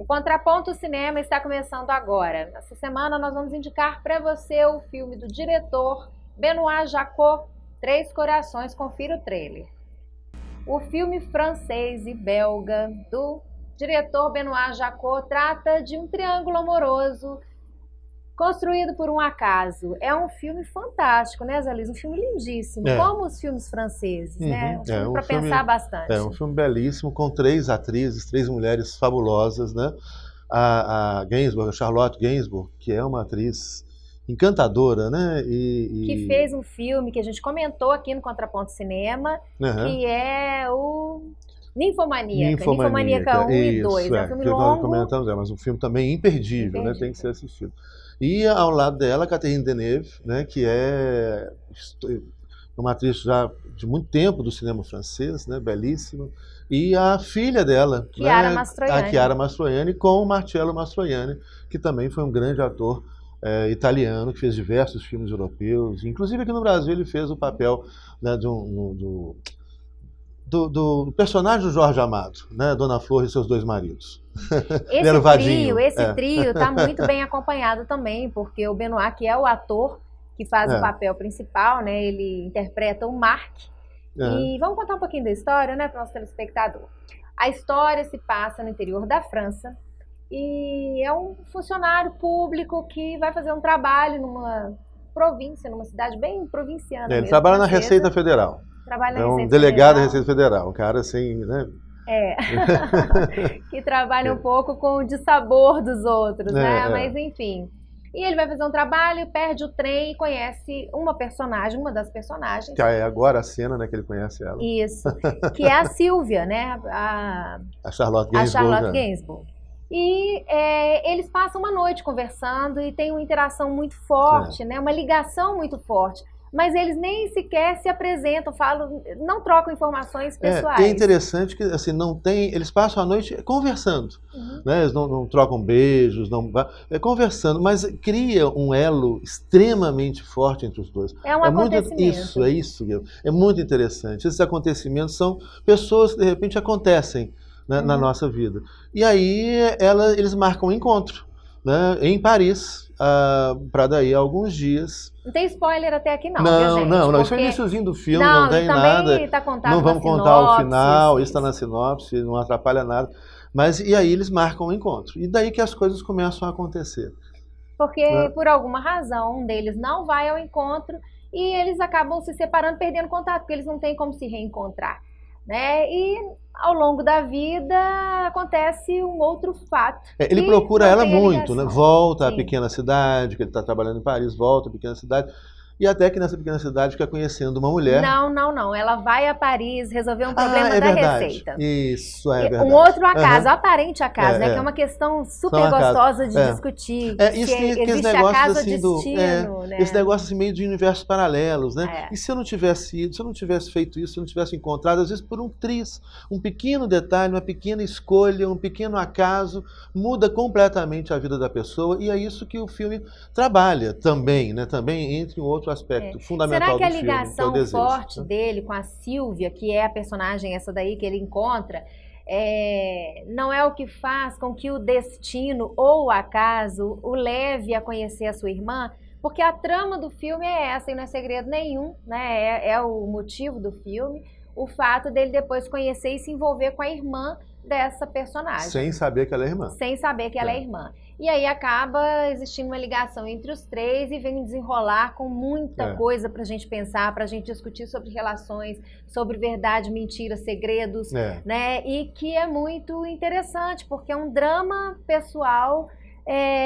Contraponto Cinema está começando agora. Essa semana nós vamos indicar para você o filme do diretor Benoît Jacot, Três Corações. Confira o trailer. O filme francês e belga do diretor Benoît Jacot trata de um triângulo amoroso construído por um acaso. É um filme fantástico, né, Zé Luiz? Um filme lindíssimo, como os filmes franceses, né? Um filme para pensar bastante. É um filme belíssimo, com três atrizes, três mulheres fabulosas, né? A Gainsbourg, a Charlotte Gainsbourg, que é uma atriz encantadora, né? Que fez um filme que a gente comentou aqui no Contraponto Cinema, que é o Ninfomaníaca 1 e 2. É um filme longo. Comentamos, mas um filme também imperdível, né? Tem que ser assistido. E ao lado dela, Catherine Deneuve, né? Que é uma atriz já de muito tempo do cinema francês, né? Belíssima. E a filha dela, Chiara Mastroianni. A Chiara Mastroianni, com o Marcello Mastroianni, que também foi um grande ator italiano, que fez diversos filmes europeus. Inclusive aqui no Brasil ele fez o papel, né, do personagem do Jorge Amado, né, Dona Flor e seus dois maridos. Esse trio está muito bem acompanhado também, porque o Benoît, que é o ator que faz o papel principal, né, ele interpreta o Marc. E vamos contar um pouquinho da história, né, para o nosso telespectador. A história se passa no interior da França e é um funcionário público que vai fazer um trabalho numa província, numa cidade bem provinciana. Ele trabalha na Receita Federal. Trabalha na Receita Federal. Delegado da Receita Federal, um cara assim, né? Que trabalha um pouco com o dissabor dos outros, né? Mas enfim. E ele vai fazer um trabalho, perde o trem e conhece uma das personagens. Que é agora a cena, né, que ele conhece ela. Isso, que é a Silvia, né? A Charlotte Gainsbourg. A Charlotte Gainsbourg. E eles passam uma noite conversando e tem uma interação muito forte, né? Uma ligação muito forte. Mas eles nem sequer se apresentam, não trocam informações pessoais. É interessante que assim, eles passam a noite conversando, né? Eles não trocam beijos, conversando, mas cria um elo extremamente forte entre os dois. É um acontecimento. É isso, é muito interessante. Esses acontecimentos são pessoas que de repente acontecem, né, na nossa vida. E aí eles marcam um encontro, né, em Paris, para daí alguns dias. Não tem spoiler até aqui não, viu, gente? Não, isso é o iniciozinho do filme, não tem nada. Tá contado não vamos contar o final, isso está na sinopse, não atrapalha nada. Mas e aí eles marcam o encontro. E daí que as coisas começam a acontecer. Porque por alguma razão um deles não vai ao encontro e eles acabam se separando, perdendo contato, porque eles não têm como se reencontrar, né? E ao longo da vida acontece um outro fato. Ele procura ela muito, né? Volta à pequena cidade, que ele está trabalhando em Paris, volta à pequena cidade. E até que nessa pequena cidade fica conhecendo uma mulher. Não. Ela vai a Paris resolver um problema da Receita. Isso, é verdade. Um outro acaso, aparente acaso, né? Que é uma questão super gostosa de discutir. Isso tem aqueles negócios assim esse negócio assim, meio de universos paralelos, né? E se eu não tivesse ido, se eu não tivesse feito isso, se eu não tivesse encontrado, às vezes por um triz, um pequeno detalhe, uma pequena escolha, um pequeno acaso, muda completamente a vida da pessoa. E é isso que o filme trabalha também, né? Também entre um outro aspecto fundamental do filme. Será que a ligação forte dele com a Silvia, que é a personagem essa daí que ele encontra, não é o que faz com que o destino ou o acaso o leve a conhecer a sua irmã? Porque a trama do filme é essa e não é segredo nenhum, né? É o motivo do filme, o fato dele depois conhecer e se envolver com a irmã dessa personagem. Sem saber que ela é irmã. Sem saber que ela é irmã. E aí acaba existindo uma ligação entre os três e vem desenrolar com muita coisa pra gente pensar, pra gente discutir sobre relações, sobre verdade, mentira, segredos, né? E que é muito interessante, porque é um drama pessoal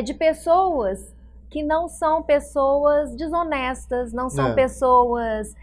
de pessoas que não são pessoas desonestas, não são pessoas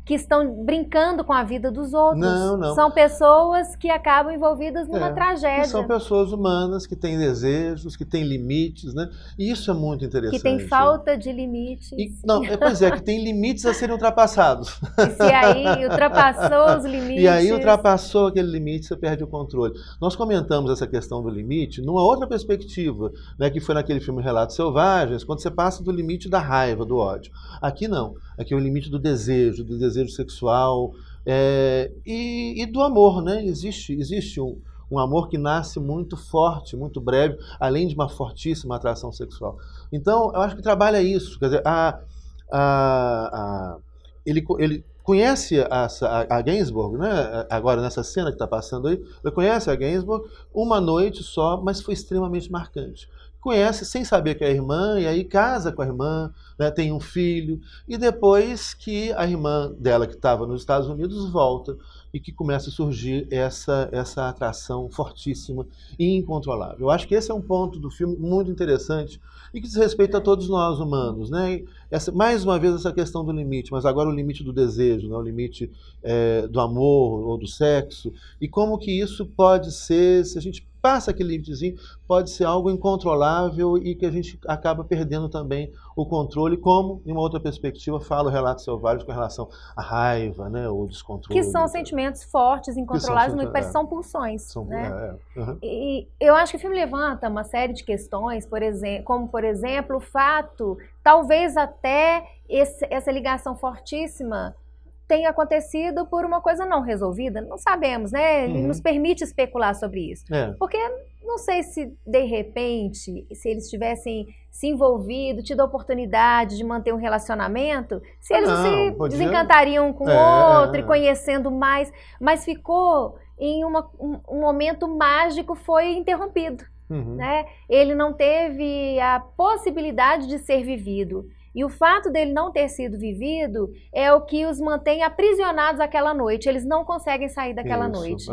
que estão brincando com a vida dos outros. Não. São pessoas que acabam envolvidas numa tragédia. Que são pessoas humanas, que têm desejos, que têm limites, né? E isso é muito interessante. Que tem falta de limites. Que tem limites a serem ultrapassados. E se aí ultrapassou os limites... E aí ultrapassou aquele limite, você perde o controle. Nós comentamos essa questão do limite numa outra perspectiva, né, que foi naquele filme Relatos Selvagens, quando você passa do limite da raiva, do ódio. Aqui não. Aqui é o limite do desejo sexual e do amor, né? Existe um amor que nasce muito forte, muito breve, além de uma fortíssima atração sexual. Então, eu acho que trabalha isso, quer dizer, ele conhece a Gainsbourg, né? Agora nessa cena que está passando aí, ele conhece a Gainsbourg uma noite só, mas foi extremamente marcante. Conhece sem saber que é a irmã, e aí casa com a irmã, né, tem um filho, e depois que a irmã dela, que estava nos Estados Unidos, volta, e que começa a surgir essa atração fortíssima e incontrolável. Eu acho que esse é um ponto do filme muito interessante, e que diz respeito a todos nós humanos, né? Mais uma vez essa questão do limite, mas agora o limite do desejo, né? O limite do amor ou do sexo, e como que isso pode ser, se a gente passa aquele limitezinho, pode ser algo incontrolável e que a gente acaba perdendo também o controle, como, em uma outra perspectiva, fala o Relatos Selvagens com relação à raiva, né, ou descontrole. Que são sentimentos fortes, incontroláveis, muito parece são pulsões. Né? Uhum. E eu acho que o filme levanta uma série de questões, como, por exemplo, o fato, talvez até essa ligação fortíssima tenha acontecido por uma coisa não resolvida, não sabemos, né? Ele nos permite especular sobre isso. Porque não sei se, de repente, se eles tivessem se envolvido, tido a oportunidade de manter um relacionamento, se eles não se desencantariam um com o outro e conhecendo mais, mas ficou em um momento mágico, foi interrompido. Né? Ele não teve a possibilidade de ser vivido. E o fato dele não ter sido vivido é o que os mantém aprisionados aquela noite. Eles não conseguem sair daquela noite.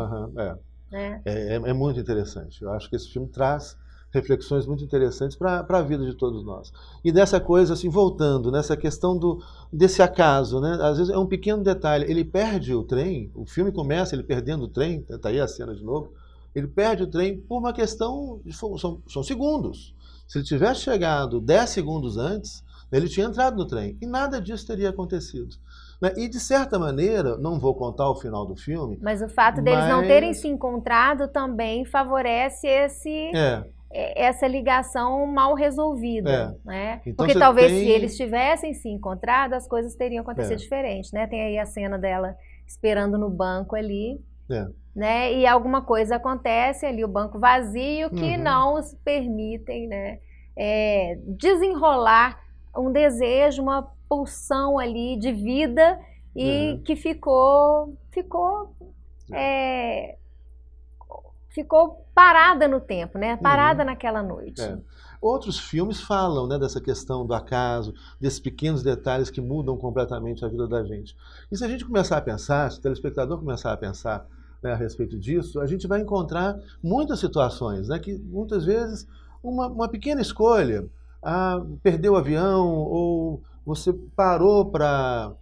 É muito interessante. Eu acho que esse filme traz reflexões muito interessantes para a vida de todos nós. E dessa coisa, assim, voltando, nessa questão desse acaso, né? Às vezes é um pequeno detalhe. Ele perde o trem, o filme começa ele perdendo o trem, está aí a cena de novo, ele perde o trem por uma questão, são segundos. Se ele tivesse chegado 10 segundos antes, ele tinha entrado no trem e nada disso teria acontecido. E, de certa maneira, não vou contar o final do filme... Mas o fato deles não terem se encontrado também favorece essa ligação mal resolvida. Né? Então, porque talvez se eles tivessem se encontrado, as coisas teriam acontecido diferente. Né? Tem aí a cena dela esperando no banco ali. Né? E alguma coisa acontece ali, o banco vazio, que não os permitem, né, desenrolar um desejo, uma pulsão ali de vida e que ficou parada no tempo, né? Parada naquela noite. Outros filmes falam, né, dessa questão do acaso, desses pequenos detalhes que mudam completamente a vida da gente. E se a gente começar a pensar, se o telespectador começar a pensar, né, a respeito disso, a gente vai encontrar muitas situações, né, que muitas vezes uma pequena escolha, perdeu o avião, ou você parou para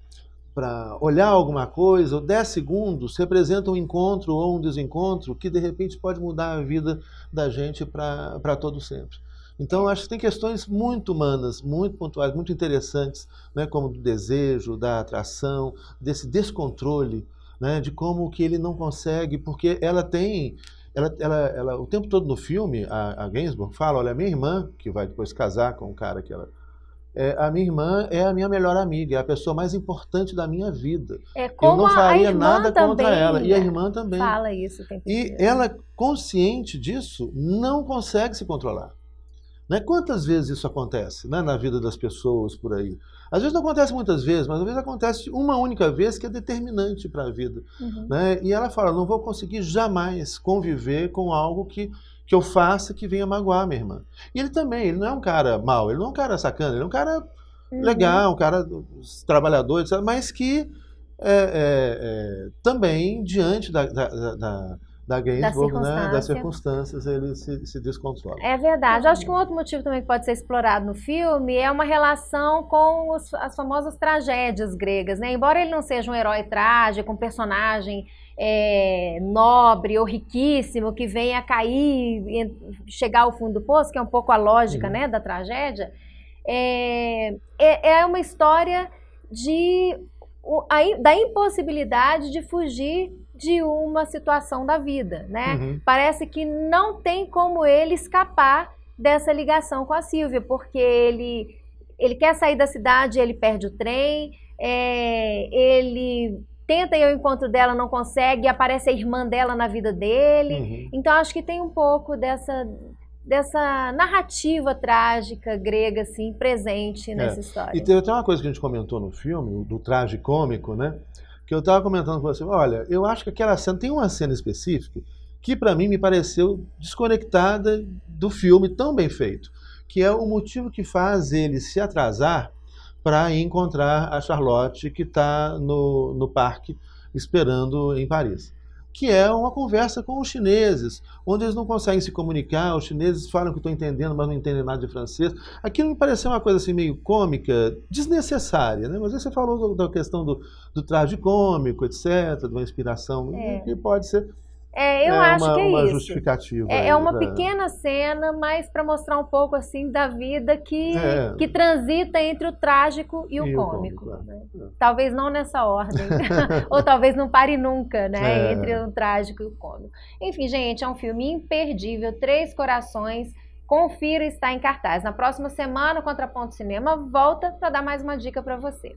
olhar alguma coisa, ou 10 segundos representa um encontro ou um desencontro que de repente pode mudar a vida da gente para todo sempre. Então, acho que tem questões muito humanas, muito pontuais, muito interessantes, né, como do desejo, da atração, desse descontrole, né, de como que ele não consegue, porque ela tem... Ela, o tempo todo no filme, a Gainsbourg fala, olha, a minha irmã, que vai depois casar com um cara que ela... a minha irmã é a minha melhor amiga, é a pessoa mais importante da minha vida. Eu não faria nada contra ela. E a irmã também. Fala isso o tempo inteiro. E ela, consciente disso, não consegue se controlar. Né? Quantas vezes isso acontece, né, na vida das pessoas por aí? Às vezes não acontece muitas vezes, mas às vezes acontece uma única vez que é determinante para a vida. Né? E ela fala, não vou conseguir jamais conviver com algo que eu faça que venha magoar minha irmã. E ele também, ele não é um cara mau, ele não é um cara sacana, ele é um cara legal, um cara trabalhador, etc., mas que também, diante da Gainsbourg, né, das circunstâncias, ele se descontrola. É verdade. Eu acho que um outro motivo também que pode ser explorado no filme é uma relação com as famosas tragédias gregas, né? Embora ele não seja um herói trágico, um personagem nobre ou riquíssimo que venha cair e chegar ao fundo do poço, que é um pouco a lógica, né, da tragédia, é uma história da impossibilidade de fugir de uma situação da vida, né? Parece que não tem como ele escapar dessa ligação com a Sílvia, porque ele quer sair da cidade, ele perde o trem, ele tenta ir ao encontro dela, não consegue, e aparece a irmã dela na vida dele. Então acho que tem um pouco dessa narrativa trágica grega, assim, presente nessa história. E teve até uma coisa que a gente comentou no filme, do tragicômico, né? Que eu estava comentando com você, olha, eu acho que aquela cena, tem uma cena específica que para mim me pareceu desconectada do filme, tão bem feito, que é o motivo que faz ele se atrasar para encontrar a Charlotte, que está no parque esperando em Paris. Que é uma conversa com os chineses, onde eles não conseguem se comunicar, os chineses falam que estão entendendo, mas não entendem nada de francês. Aquilo me pareceu uma coisa assim meio cômica, desnecessária, né? Mas aí você falou da questão do tragicômico, etc., de uma inspiração, que pode ser... eu acho que é uma isso. Justificativa. É uma pequena cena, mas para mostrar um pouco assim da vida que transita entre o trágico e o cômico. Né? Talvez não nessa ordem, ou talvez não pare nunca, né? Entre o trágico e o cômico. Enfim, gente, é um filme imperdível, Três Corações. Confira, está em cartaz. Na próxima semana, o Contraponto Cinema volta para dar mais uma dica para você.